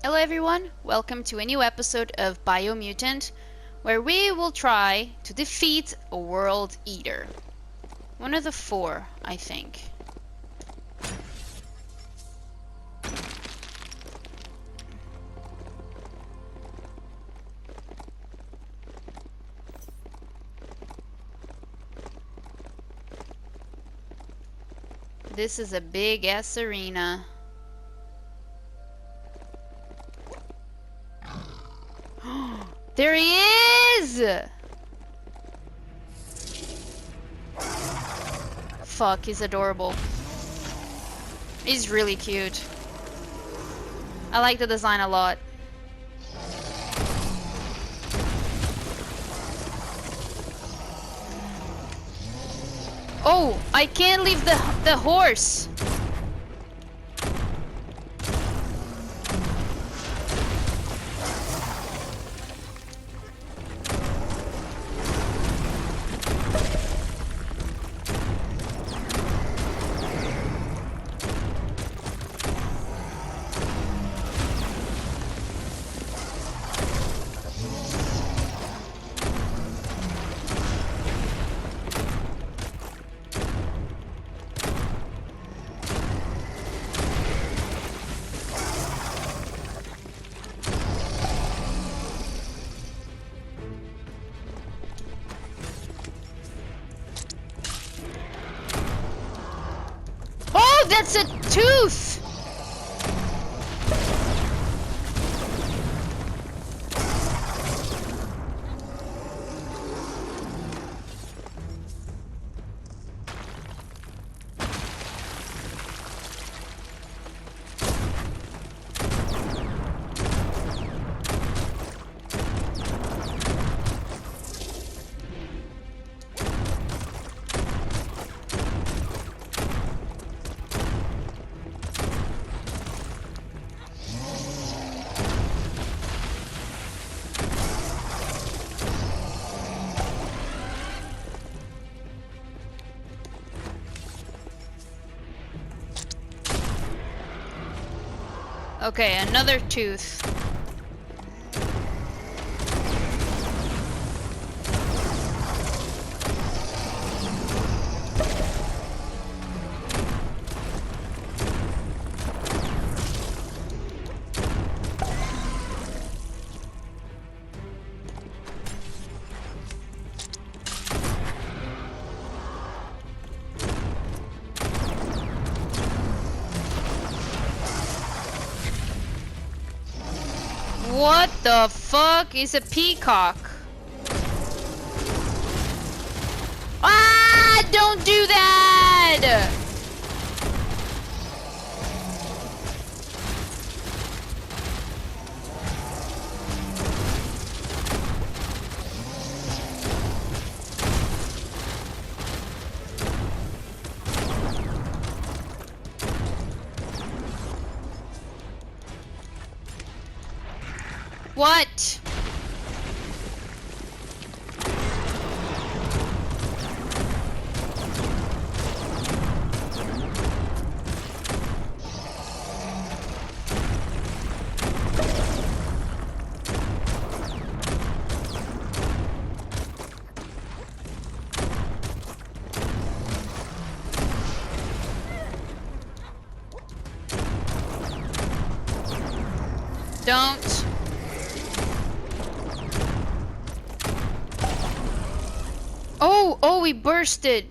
Hello everyone, welcome to a new episode of Biomutant, where we will try to defeat a world eater. One of the four, I think. This is a big ass arena. There he is! Fuck, he's adorable. He's really cute. I like the design a lot. Oh, I can't leave the horse. Oh, that's a tooth! Okay, another tooth. What the fuck is a peacock? Ah! Don't do that! What? Don't. Oh, we bursted.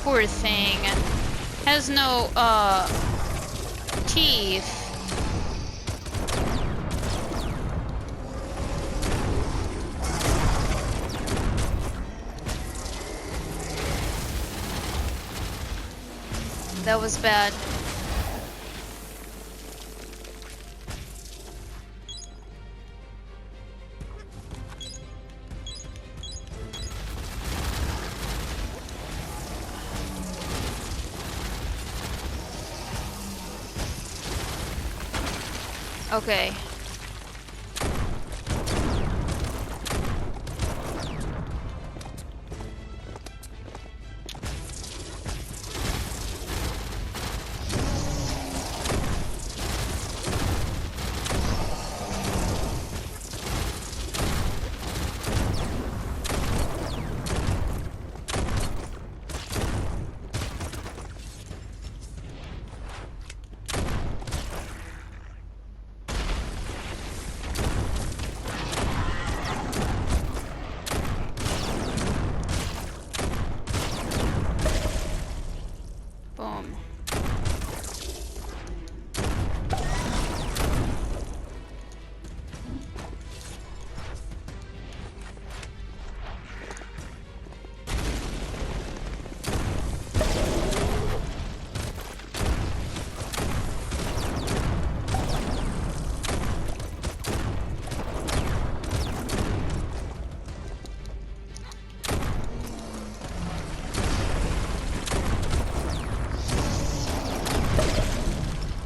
Poor thing. Has no, teeth. That was bad. Okay.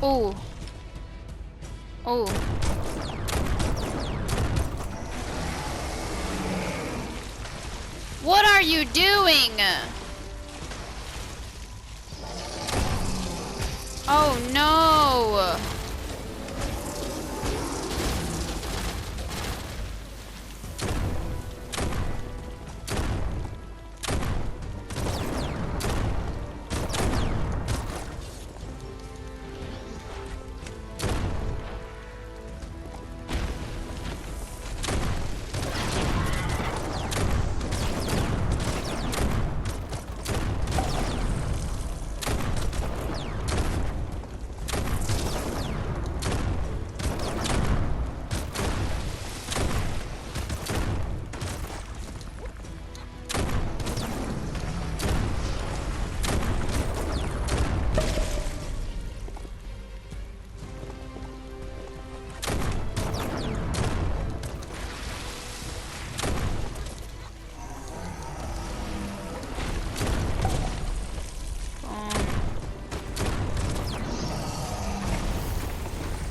Oh. Oh. What are you doing? Oh no.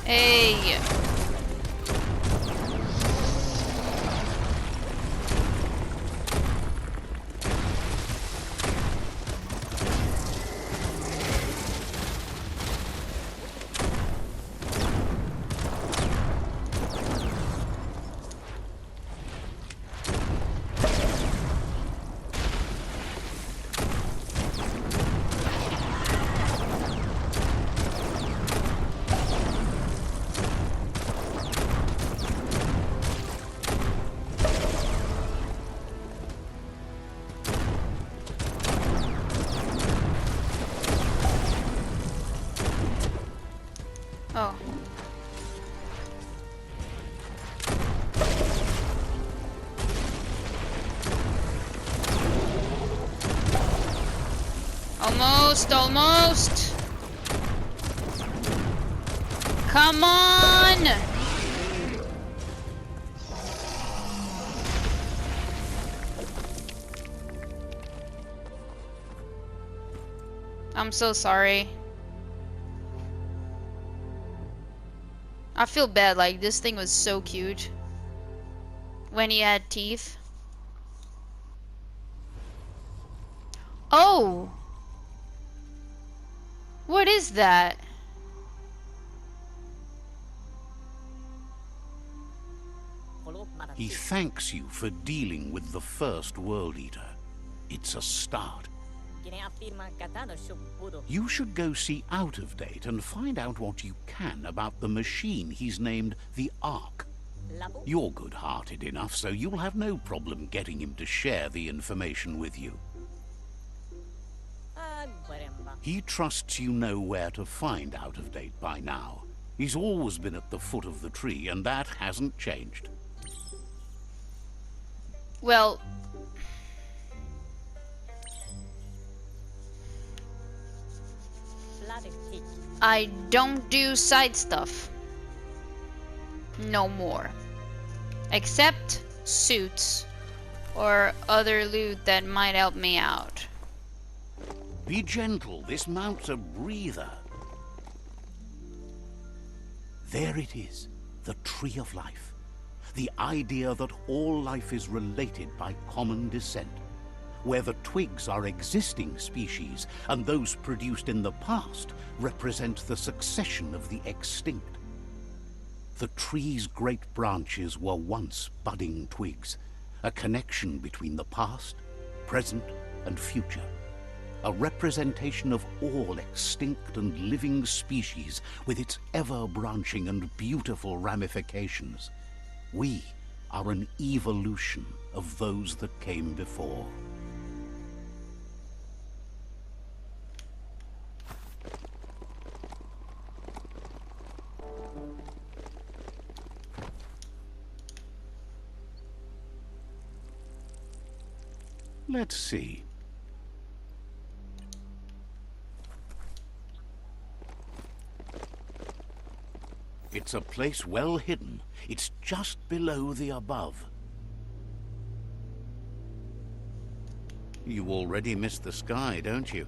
Hey. Oh. Almost. Come on! I'm so sorry. I feel bad, like this thing was so cute when he had teeth. Oh! What is that? He thanks you for dealing with the first World Eater. It's a start. You should go see Out of Date and find out what you can about the machine he's named the Ark. You're good-hearted enough, so you'll have no problem getting him to share the information with you. He trusts you know where to find Out of Date by now. He's always been at the foot of the tree, and that hasn't changed. Well, I don't do side stuff. No more. Except suits or other loot that might help me out. Be gentle, this mount's a breather. There it is, the Tree of Life. The idea that all life is related by common descent, where the twigs are existing species and those produced in the past represent the succession of the extinct. The tree's great branches were once budding twigs, a connection between the past, present, and future. A representation of all extinct and living species with its ever-branching and beautiful ramifications. We are an evolution of those that came before. Let's see. It's a place well hidden. It's just below the above. You already missed the sky, don't you?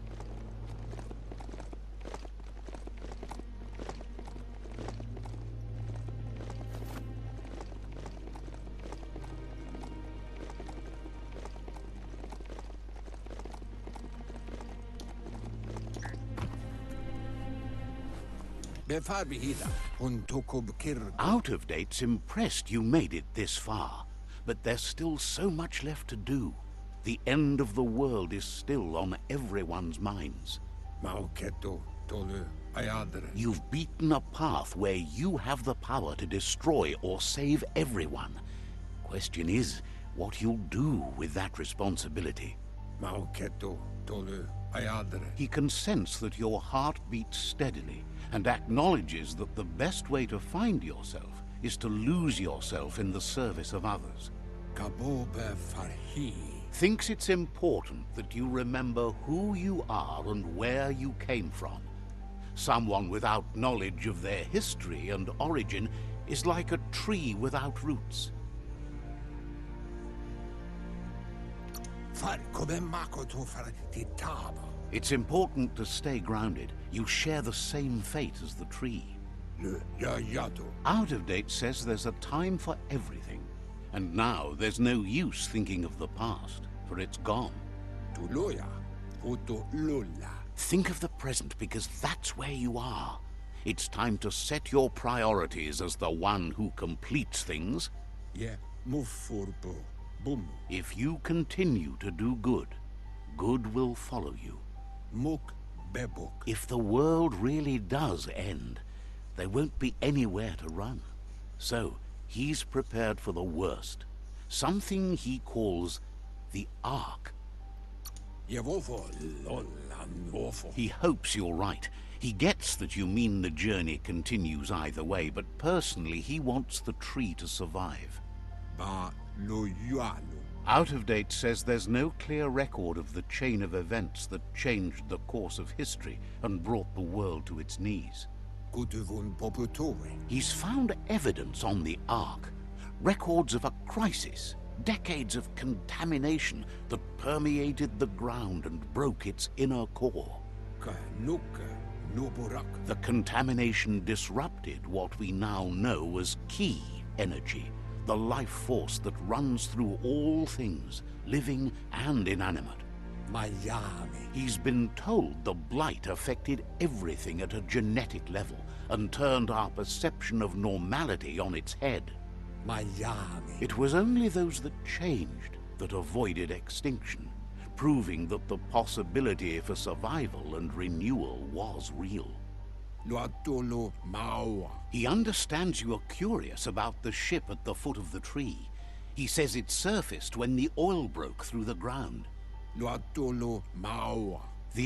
Out of Date's impressed you made it this far, but there's still so much left to do. The end of the world is still on everyone's minds. You've beaten a path where you have the power to destroy or save everyone. Question is, what you'll do with that responsibility. He can sense that your heart beats steadily and acknowledges that the best way to find yourself is to lose yourself in the service of others. Thinks it's important that you remember who you are and where you came from. Someone without knowledge of their history and origin is like a tree without roots. It's important to stay grounded. You share the same fate as the tree. Out of Date says there's a time for everything. And now there's no use thinking of the past, for it's gone. Think of the present, because that's where you are. It's time to set your priorities as the one who completes things. If you continue to do good, good will follow you. If the world really does end, there won't be anywhere to run. So, he's prepared for the worst. Something he calls the Ark. He hopes you're right. He gets that you mean the journey continues either way, but personally he wants the tree to survive. Out of Date says there's no clear record of the chain of events that changed the course of history and brought the world to its knees. He's found evidence on the Ark, records of a crisis, decades of contamination that permeated the ground and broke its inner core. The contamination disrupted what we now know as key energy, the life force that runs through all things, living and inanimate. He's been told the blight affected everything at a genetic level and turned our perception of normality on its head. It was only those that changed that avoided extinction, proving that the possibility for survival and renewal was real. He understands you are curious about the ship at the foot of the tree. He says it surfaced when the oil broke through the ground. The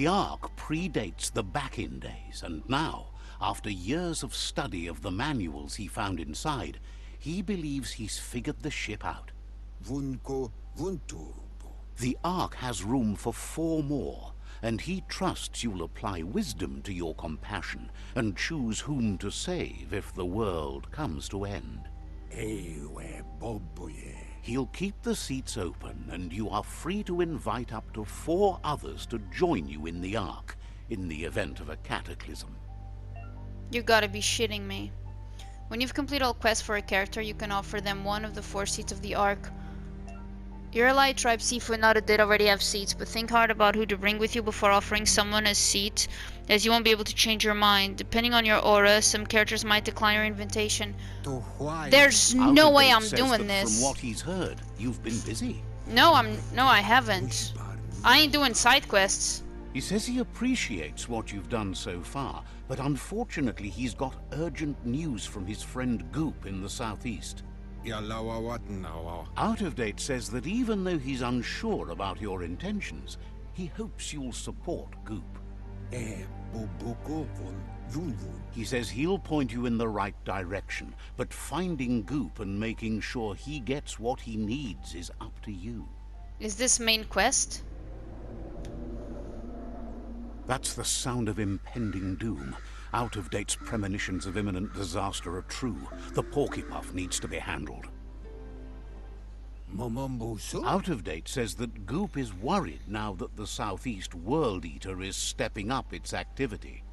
Ark predates the back-in days, and now, after years of study of the manuals he found inside, he believes he's figured the ship out. The Ark has room for 4 more, and he trusts you'll apply wisdom to your compassion and choose whom to save if the world comes to end. He'll keep the seats open, and you are free to invite up to 4 others to join you in the Ark, in the event of a cataclysm. You gotta be shitting me. When you've completed all quests for a character, you can offer them one of the 4 seats of the Ark. Your allied tribe Sifu and Nada did already have seats, but think hard about who to bring with you before offering someone a seat, as you won't be able to change your mind. Depending on your aura, some characters might decline your invitation. There's no way I'm doing this. From what he's heard, you've been busy. No, I haven't. I ain't doing side quests. He says he appreciates what you've done so far, but unfortunately he's got urgent news from his friend Goop in the southeast. Out of Date says that even though he's unsure about your intentions, he hopes you'll support Goop. He says he'll point you in the right direction, but finding Goop and making sure he gets what he needs is up to you. Is this main quest? That's the sound of impending doom. Out of Date's premonitions of imminent disaster are true. The Porkypuff needs to be handled. Out of Date says that Goop is worried now that the Southeast World Eater is stepping up its activity.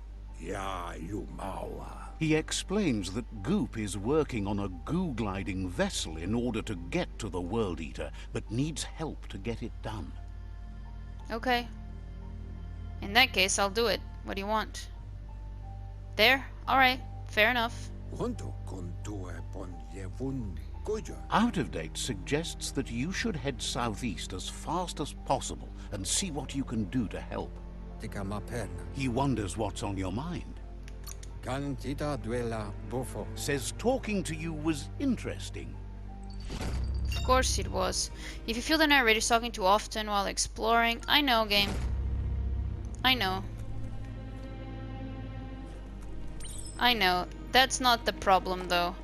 He explains that Goop is working on a goo-gliding vessel in order to get to the World Eater, but needs help to get it done. Okay. In that case, I'll do it. What do you want? There? Alright, fair enough. Out of Date suggests that you should head southeast as fast as possible and see what you can do to help. He wonders what's on your mind. Says talking to you was interesting. Of course it was. If you feel the narrator's talking too often while exploring, I know, game. I know. I know. That's not the problem, though.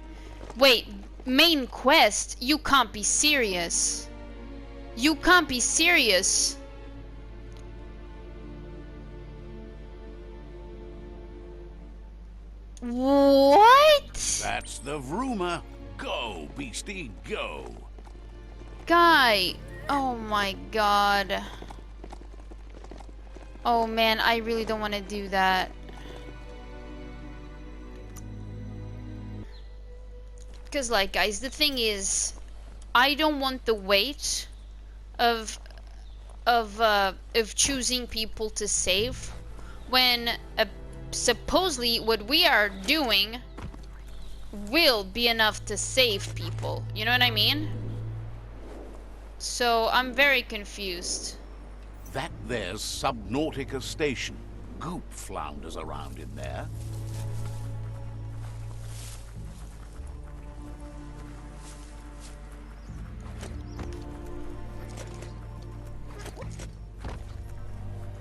Wait, main quest? You can't be serious. You can't be serious. What? That's the rumor. Go, beastie, go. Guy. Oh my god. Oh man, I really don't want to do that. Because, like, guys, the thing is, I don't want the weight of choosing people to save when supposedly what we are doing will be enough to save people. You know what I mean? So I'm very confused. That there's Subnautica Station. Goop flounders around in there.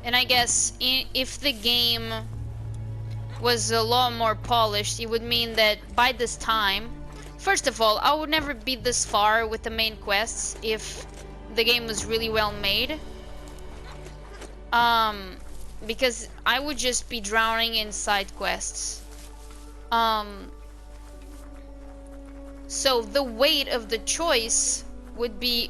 And I guess if the game was a lot more polished, it would mean that by this time, first of all, I would never be this far with the main quests if the game was really well made. Because I would just be drowning in side quests. So the weight of the choice would be,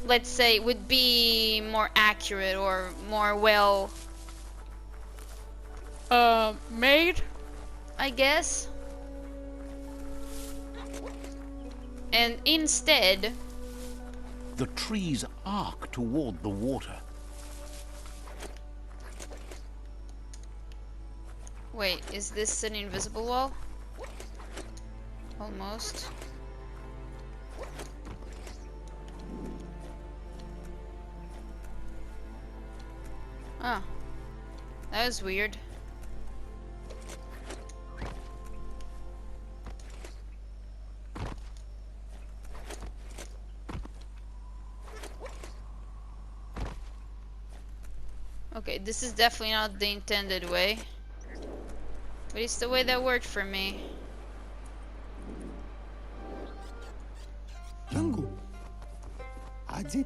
let's say, would be more accurate or more well made, I guess. And instead, the trees arc toward the water. Wait, is this an invisible wall? Almost. Oh, that was weird. Okay, this is definitely not the intended way, but it's the way that worked for me.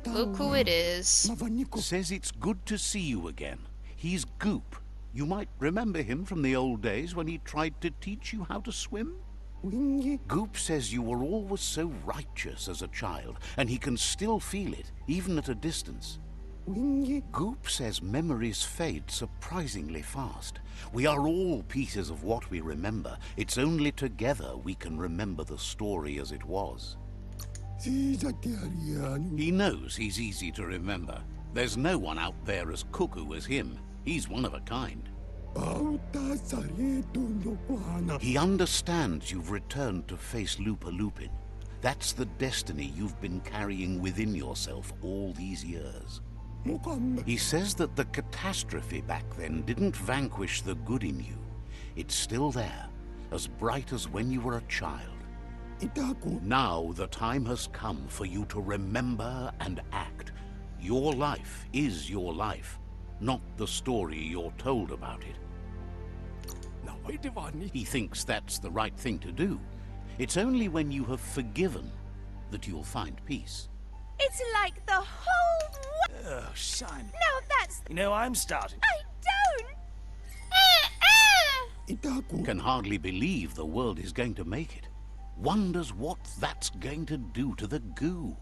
Look who it is. Says it's good to see you again. He's Goop. You might remember him from the old days when he tried to teach you how to swim. Goop says you were always so righteous as a child, and he can still feel it, even at a distance. Goop says memories fade surprisingly fast. We are all pieces of what we remember. It's only together we can remember the story as it was. He knows he's easy to remember. There's no one out there as cuckoo as him. He's one of a kind. He understands you've returned to face Lupa Lupin. That's the destiny you've been carrying within yourself all these years. He says that the catastrophe back then didn't vanquish the good in you. It's still there, as bright as when you were a child. Now the time has come for you to remember and act. Your life is your life, not the story you're told about it. He thinks that's the right thing to do. It's only when you have forgiven that you'll find peace. It's like the whole Oh, son. No, that's... You know, I'm starting. I don't! Can hardly believe the world is going to make it. Wonders what that's going to do to the goo.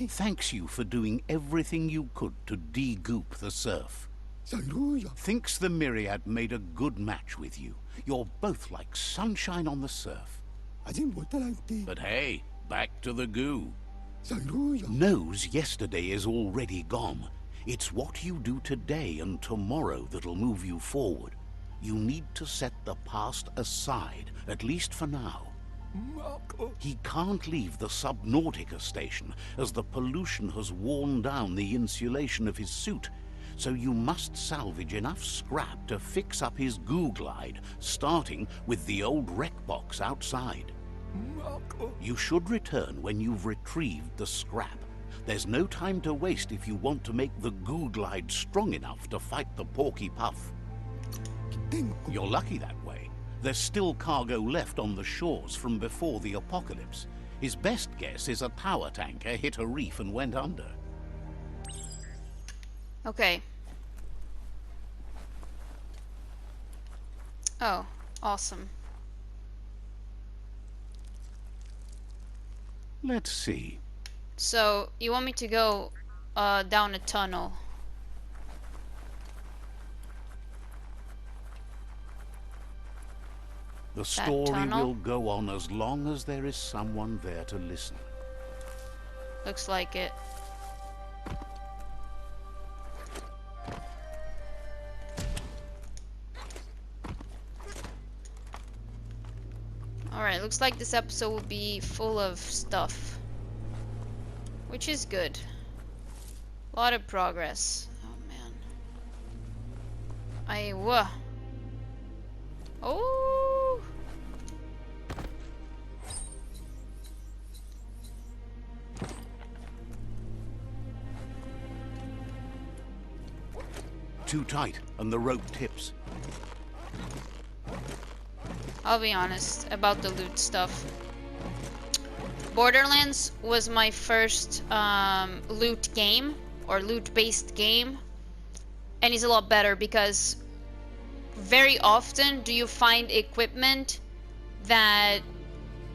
Thanks you for doing everything you could to de-goop the surf. Thinks the Myriad made a good match with you. You're both like sunshine on the surf. But hey, back to the goo. Knows yesterday is already gone. It's what you do today and tomorrow that'll move you forward. You need to set the past aside, at least for now. Marco. He can't leave the Subnautica station, as the pollution has worn down the insulation of his suit. So you must salvage enough scrap to fix up his Googlide, starting with the old wreck box outside. Marco. You should return when you've retrieved the scrap. There's no time to waste if you want to make the Googlide strong enough to fight the Porky Puff. You're lucky that way. There's still cargo left on the shores from before the apocalypse. His best guess is a power tanker hit a reef and went under. Okay. Oh, awesome. Let's see. So, you want me to go down a tunnel? The story tunnel? will go on as long as there is someone there to listen. Looks like it. Alright, looks like this episode will be full of stuff. Which is good. A lot of progress. Oh man. Oh! Too tight, and the rope tips. I'll be honest about the loot stuff. Borderlands was my first loot game, or loot-based game, and it's a lot better because very often do you find equipment that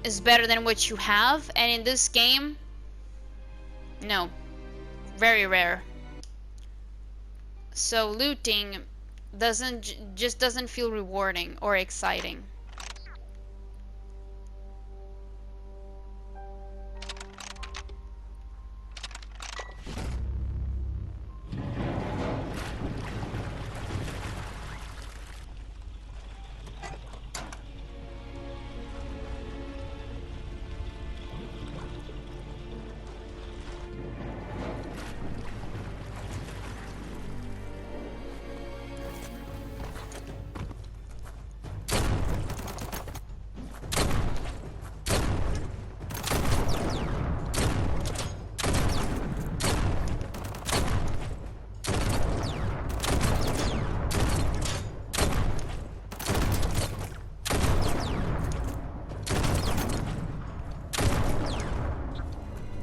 is better than what you have, and in this game, no, very rare. So looting just doesn't feel rewarding or exciting.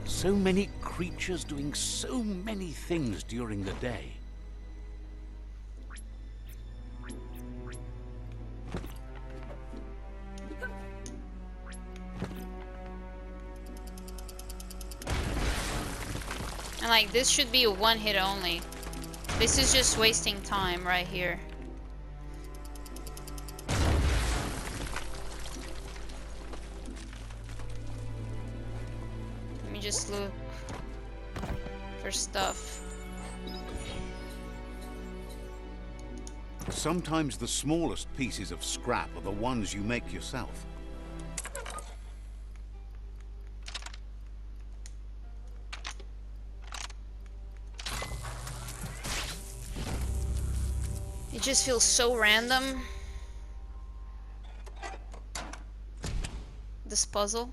So many creatures doing so many things during the day. And like, this should be a one hit only. This is just wasting time right here. Let me just look for stuff. Sometimes the smallest pieces of scrap are the ones you make yourself. It just feels so random. This puzzle.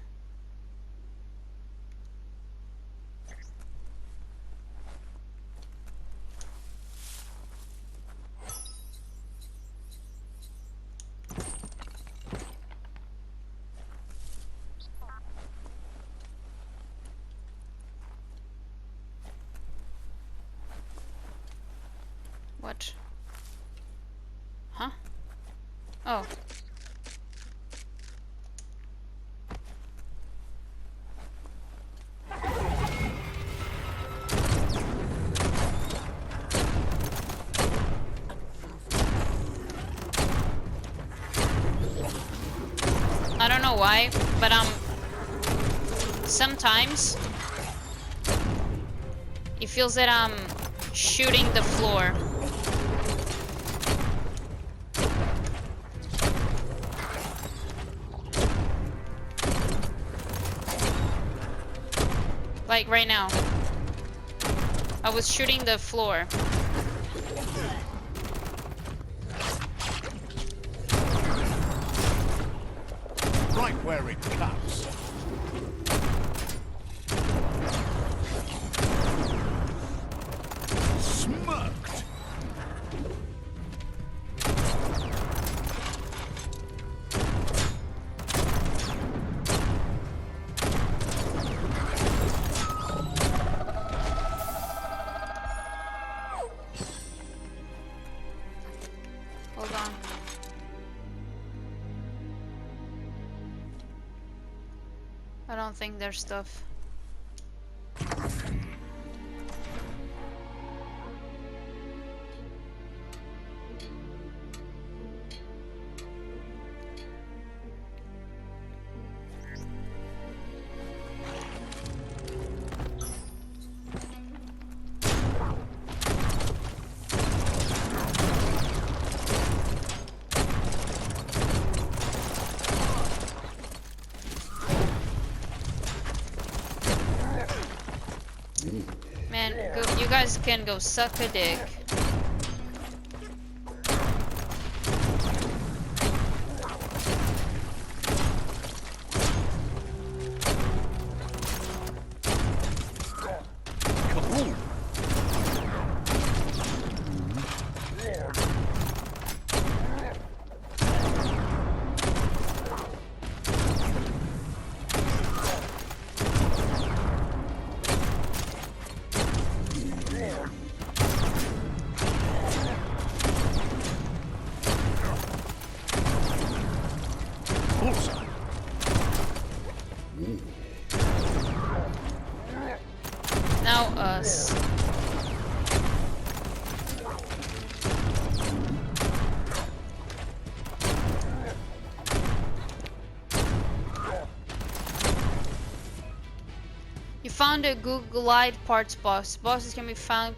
What? Huh? Oh. I don't know why, but sometimes it feels that I'm shooting the floor. Like right now. I was shooting the floor. Right where it cuts. Smirked. Hold on. I don't think there's stuff. Man, you guys can go suck a dick. Kaboom! Bullseye. Now us. You found a Googlide parts box. Boxes can be found.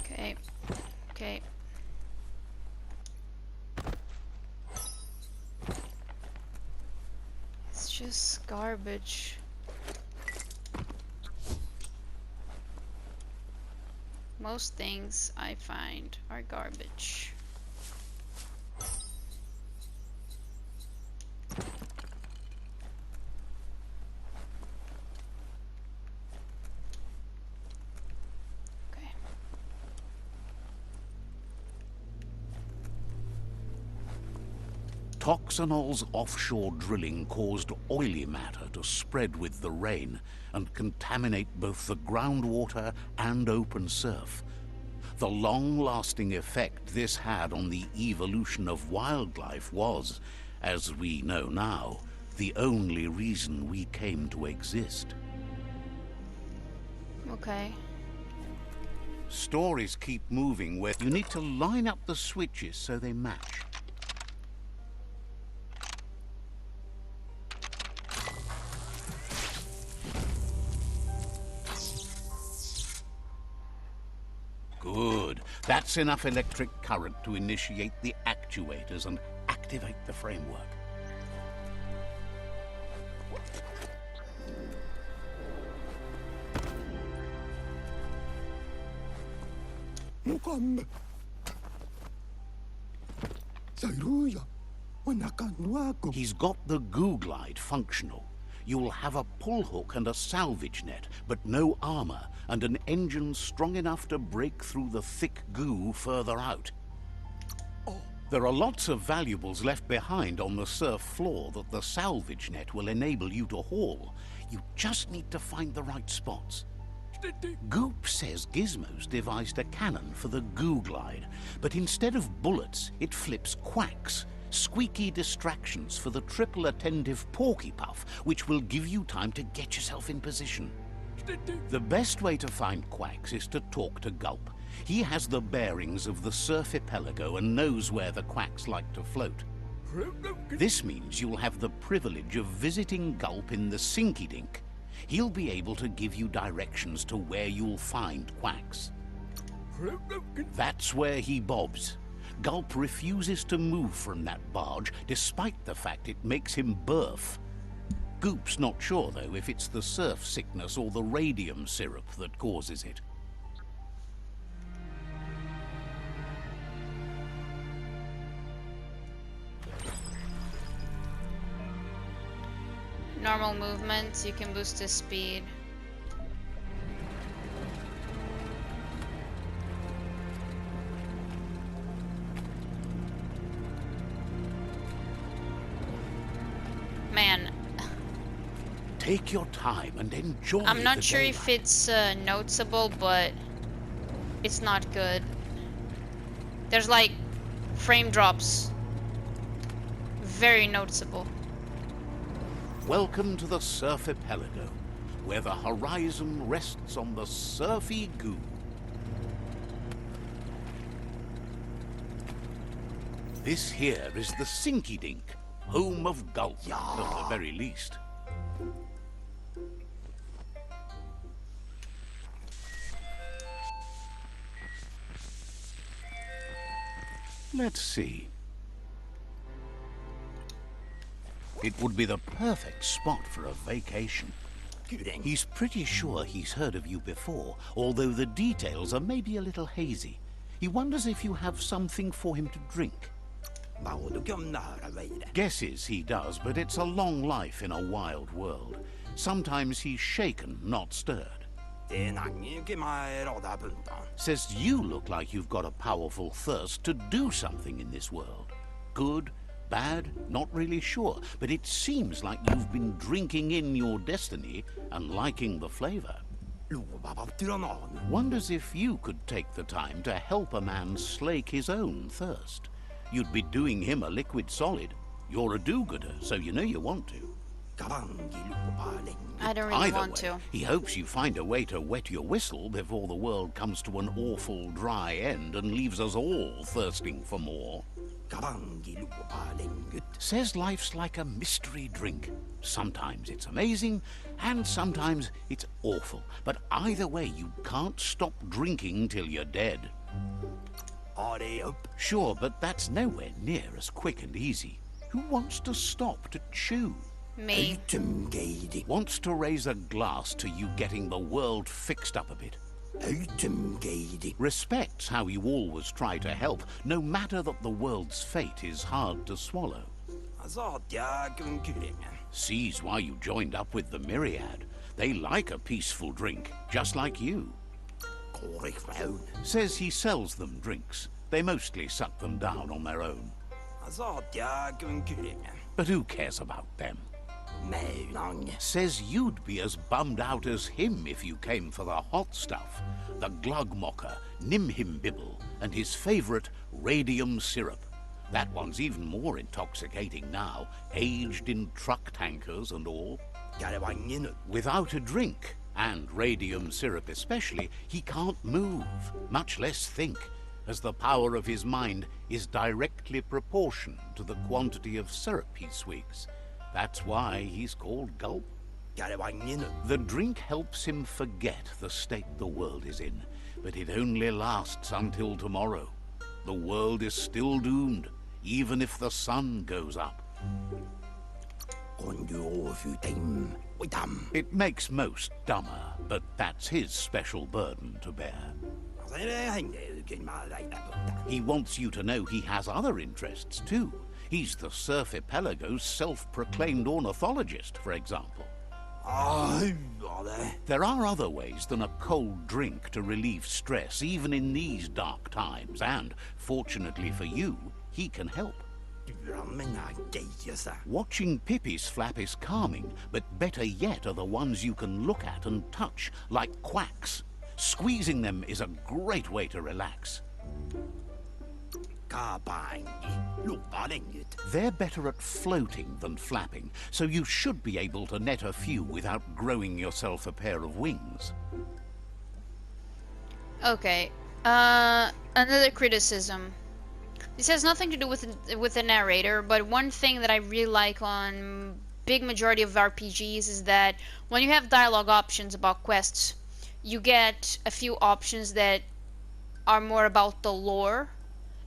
Okay. Okay. It's just garbage. Most things I find are garbage. Okay. Toxanol's offshore drilling caused oily matter to spread with the rain and contaminate both the groundwater and open surf. The long-lasting effect this had on the evolution of wildlife was, as we know now, the only reason we came to exist. Okay. Stories keep moving where you need to line up the switches so they match. Good. That's enough electric current to initiate the actuators and activate the framework. Mukhang. Sairuya. Wanakanwako. He's got the Googlide functional. You'll have a pull hook and a salvage net, but no armor, and an engine strong enough to break through the thick goo further out. There are lots of valuables left behind on the surf floor that the salvage net will enable you to haul. You just need to find the right spots. Goop says Gizmo's devised a cannon for the Googlide, but instead of bullets, it flips quacks. Squeaky distractions for the triple attentive Porky Puff, which will give you time to get yourself in position. The best way to find quacks is to talk to Gulp. He has the bearings of the surf archipelago and knows where the quacks like to float. This means you'll have the privilege of visiting Gulp in the Sinky Dink. He'll be able to give you directions to where you'll find quacks. That's where he bobs. Gulp refuses to move from that barge, despite the fact it makes him burf. Goop's not sure, though, if it's the surf sickness or the radium syrup that causes it. Normal movement, you can boost his speed. Man, Take your time and enjoy I'm not the sure daylight. if it's noticeable, but it's not good. There's like frame drops. Very noticeable. Welcome to the Surfipelago, where the horizon rests on the surfy goo. This here is the Sinky Dink, home of Gulp, at the very least. Let's see. It would be the perfect spot for a vacation. He's pretty sure he's heard of you before, although the details are maybe a little hazy. He wonders if you have something for him to drink. Guesses he does, but it's a long life in a wild world. Sometimes he's shaken, not stirred. Says you look like you've got a powerful thirst to do something in this world. Good, bad, not really sure, but it seems like you've been drinking in your destiny and liking the flavor. Wonders if you could take the time to help a man slake his own thirst. You'd be doing him a liquid solid. You're a do-gooder, so you know you want to. I don't really Either want way, to. he hopes you find a way to wet your whistle before the world comes to an awful dry end and leaves us all thirsting for more. Says life's like a mystery drink. Sometimes it's amazing, and sometimes it's awful. But either way, you can't stop drinking till you're dead. Sure, but that's nowhere near as quick and easy. Who wants to stop to chew? Me. Wants to raise a glass to you getting the world fixed up a bit. Respects how you always try to help, no matter that the world's fate is hard to swallow. Sees why you joined up with the Myriad. They like a peaceful drink, just like you. Says he sells them drinks. They mostly suck them down on their own. But who cares about them? Says you'd be as bummed out as him if you came for the hot stuff. The Glugmocker, Nimhimbibble, and his favorite radium syrup. That one's even more intoxicating now, aged in truck tankers and all. Without a drink, and radium syrup especially, he can't move, much less think, as the power of his mind is directly proportioned to the quantity of syrup he swigs. That's why he's called Gulp. The drink helps him forget the state the world is in, but it only lasts until tomorrow. The world is still doomed, even if the sun goes up. It makes most dumber, but that's his special burden to bear. He wants you to know he has other interests, too. He's the Surfipelago's self-proclaimed ornithologist, for example. There are other ways than a cold drink to relieve stress, even in these dark times, and, fortunately for you, he can help. Watching Pippi's flap is calming, but better yet are the ones you can look at and touch, like quacks. Squeezing them is a great way to relax. They're better at floating than flapping, so you should be able to net a few without growing yourself a pair of wings. Okay. Another criticism. This has nothing to do with the narrator, but one thing that I really like on big majority of RPGs is that when you have dialogue options about quests, you get a few options that are more about the lore,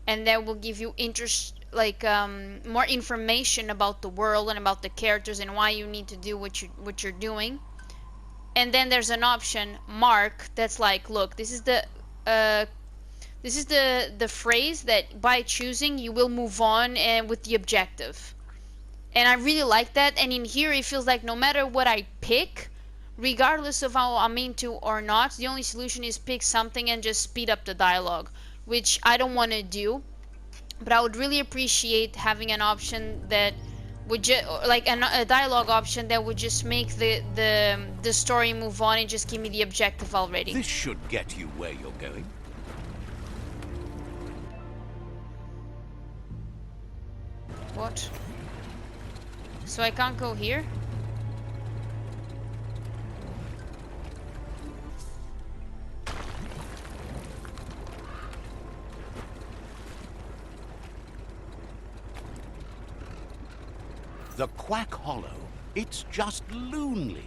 and that will give you interest, like more information about the world and about the characters and why you need to do what you're doing. And then there's an option mark that's like, look, uh, this is the phrase that by choosing you will move on and with the objective. And I really like that. And in here it feels like no matter what I pick, regardless of how I'm into or not, the only solution is pick something and just speed up the dialogue, which I don't want to do. But I would really appreciate having an option that would just like a dialogue option that would just make the story move on and just give me the objective already. This should get you where you're going. What? So I can't go here? The Quack Hollow. It's just loonly.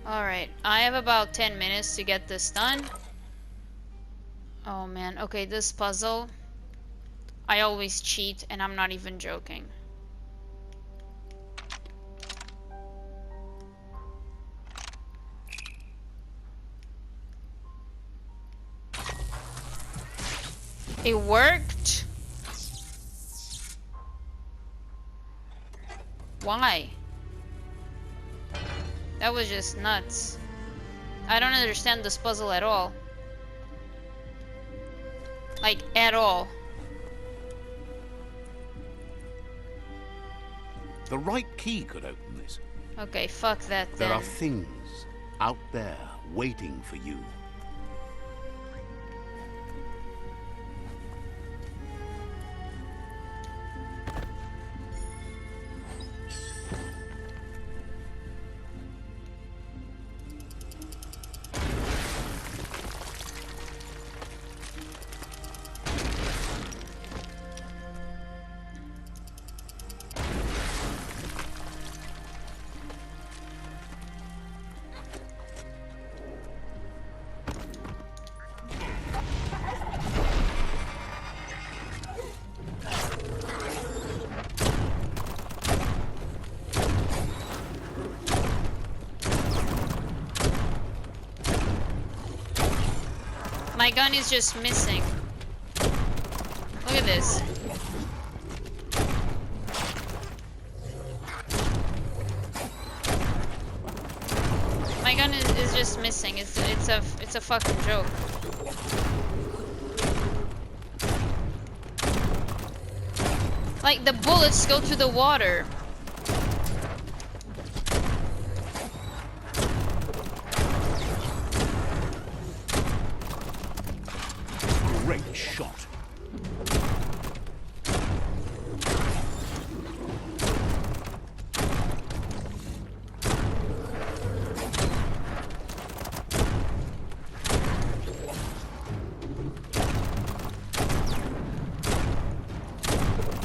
Alright, I have about 10 minutes to get this done. Oh man, okay, this puzzle, I always cheat and I'm not even joking. It worked? Why? That was just nuts. I don't understand this puzzle at all. Like, at all. The right key could open this. Okay, fuck that then. There are things out there waiting for you. My gun is just missing. Look at this. My gun is just missing. It's a fucking joke. Like, the bullets go to the water. Great shot.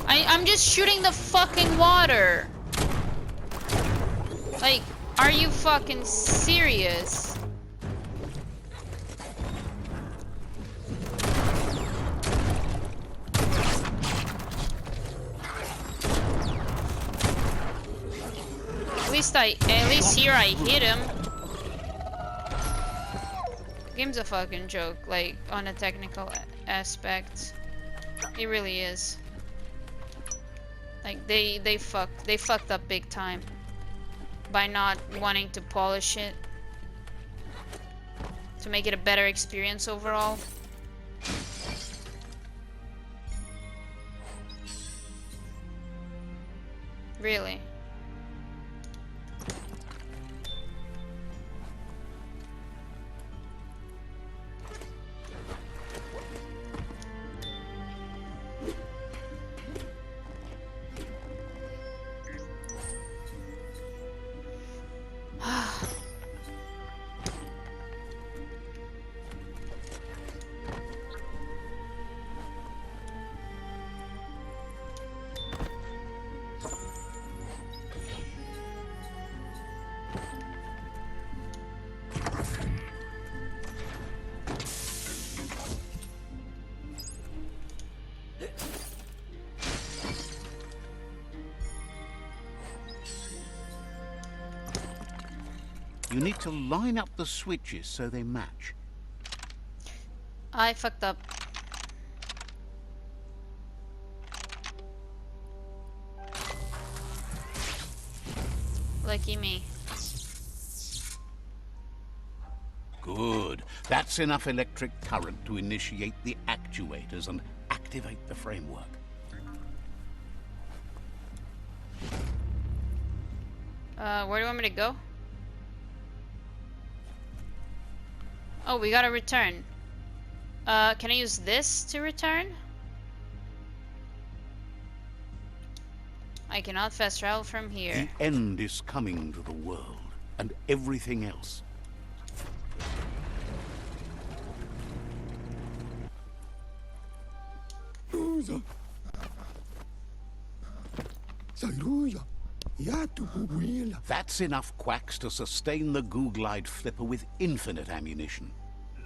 I'm just shooting the fucking water. Like, are you fucking serious? At least here I hit him. Game's a fucking joke, like, on a technical aspect. It really is. Like, they fucked up big time by not wanting to polish it to make it a better experience overall. Really. You need to line up the switches so they match. I fucked up. Lucky me. Good. That's enough electric current to initiate the actuators and activate the framework. Where do you want me to go? Oh, we gotta return. Can I use this to return? I cannot fast travel from here. The end is coming to the world, and everything else. Usa. Sairuya. Yatu bubuela. That's enough quacks to sustain the Googlide flipper with infinite ammunition.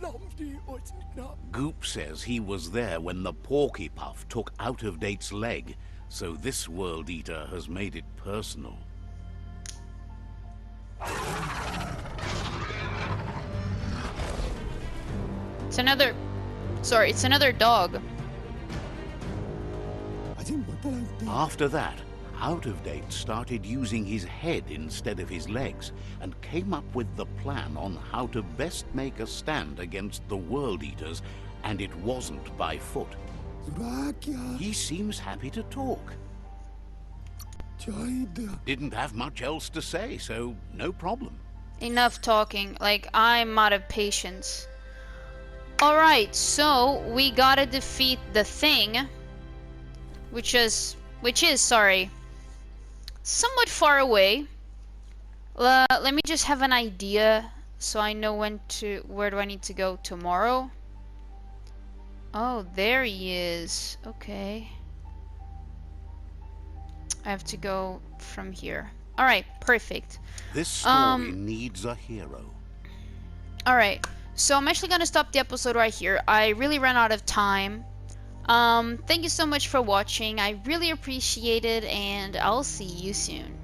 Lamdi otna. Goop says he was there when the Porky Puff took Out-of-Date's leg, so this World Eater has made it personal. It's another... Sorry, it's another dog. After that, Out-of-Date started using his head instead of his legs and came up with the plan on how to best make a stand against the World Eaters, and it wasn't by foot. He seems happy to talk. Didn't have much else to say, so no problem. Enough talking. Like, I'm out of patience. Alright, so we gotta defeat the thing, which is, sorry, somewhat far away. Let me just have an idea so I know where do I need to go tomorrow. Oh, there he is. Okay. I have to go from here. Alright, perfect. This story needs a hero. Alright, so I'm actually gonna stop the episode right here. I really ran out of time. Thank you so much for watching. I really appreciate it, and I'll see you soon.